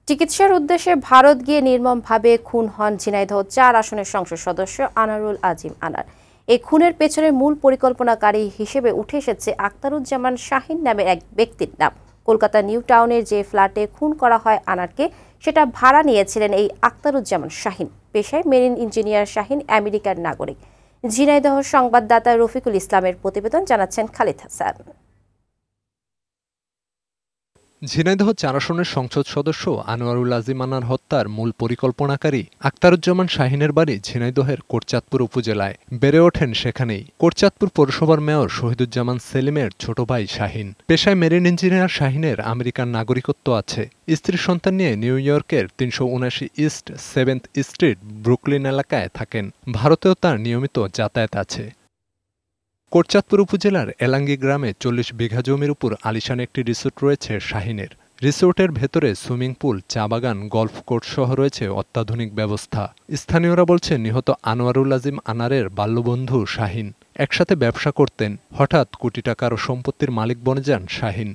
চিকিৎসার উদ্দেশ্যে ভারত গিয়ে নির্মমভাবে খুন হন ঝিনাইদহ ৪ আসনের সংসদ সদস্য আনারুল আজিম আনার। এই খুনের পেছনে মূল পরিকল্পনাকারী হিসেবে উঠে এসেছে আখতারুজ্জামান শাহীন নামের এক ব্যক্তির নাম। কলকাতা নিউ টাউনের যে ফ্ল্যাটে খুন করা হয় আনারকে, সেটা ভাড়া নিয়েছিলেন এই আখতারুজ্জামান শাহীন। পেশায় মেরিন ইঞ্জিনিয়ার শাহীন আমেরিকার নাগরিক। ঝিনাইদহ সংবাদদাতা রফিকুল ইসলামের প্রতিবেদন, জানাচ্ছেন খালিদ হাসান। ঝিনাইদহ ৪ আসনের সংসদ সদস্য আনোয়ারুল আজিম আনার হত্যার মূল পরিকল্পনাকারী আখতারুজ্জামান শাহীনের বাড়ি ঝিনাইদহের কোটচাঁদপুর উপজেলায়। বেড়ে ওঠেন সেখানেই। কোটচাঁদপুর পৌরসভার মেয়র শহীদুজ্জামান সেলিমের ছোট ভাই শাহীন। পেশায় মেরিন ইঞ্জিনিয়ার শাহীনের আমেরিকান নাগরিকত্ব আছে। স্ত্রী সন্তান নিয়ে নিউ ইয়র্কের ৩৭৯ ইস্ট 7th স্ট্রিট ব্রুকলিন এলাকায় থাকেন। ভারতেও তার নিয়মিত যাতায়াত আছে। কোটচাঁদপুর উপজেলার এলাঙ্গি গ্রামে ৪০ বিঘা জমির উপর আলিশান একটি রিসোর্ট রয়েছে শাহীনের। রিসোর্টের ভেতরে সুইমিং পুল, চা বাগান, গলফ কোর্ট সহ রয়েছে অত্যাধুনিক ব্যবস্থা। স্থানীয়রা বলছেন, নিহত আনোয়ারুল আজিম আনারের বাল্যবন্ধু শাহীন। একসাথে ব্যবসা করতেন। হঠাৎ কোটি টাকার সম্পত্তির মালিক বনে যান শাহীন।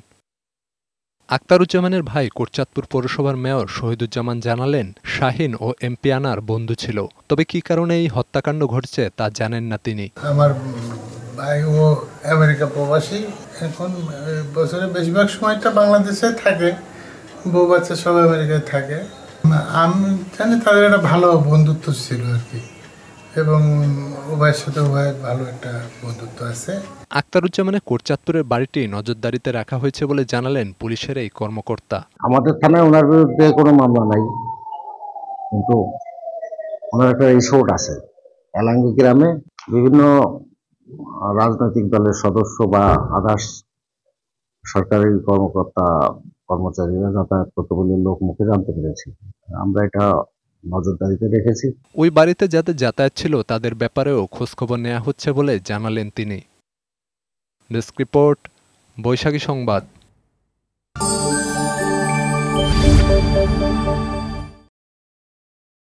আখতারুজ্জামানের ভাই কোটচাঁদপুর পৌরসভার মেয়র শহীদুজ্জামান জানালেন, শাহীন ও এমপি আনার বন্ধু ছিল। তবে কী কারণে এই হত্যাকাণ্ড ঘটছে তা জানেন না তিনি। আমার ভাই ও আমেরিকা প্রবাসী, এখন বছরের বেশিরভাগ সময়টা বাংলাদেশে থাকে, বউ বাচ্চা সব আমেরিকায় থাকে। আমি জানি তাদের একটা ভালো বন্ধুত্ব ছিল আর কি, এবং উভয়ের সাথে উভয়ের ভালো একটা বন্ধুত্ব আছে। আখতারুজ্জামানের কোটচাঁদপুরের বাড়িটি নজরদারিতে রাখা হয়েছে বলে জানালেন পুলিশের এই কর্মকর্তা। আমাদের থানায় ওনার বিরুদ্ধে কোনো মামলা নাই, কিন্তু ওনার একটা রিসোর্ট আছে এলাঙ্গি গ্রামে। বিভিন্ন রাজনৈতিক দলের সদস্য বা আদার্স সরকারি কর্মকর্তা কর্মচারীরা যাতায়াত করতে বলে লোক মুখে জানতে পেরেছি। আমরা এটা নজরদারিতে রেখেছি। ওই বাড়িতে যাদের যাতায়াত ছিল তাদের ব্যাপারেও খোঁজখবর নেওয়া হচ্ছে বলে জানালেন তিনি। ডেস্ক রিপোর্ট, বৈশাখী সংবাদ।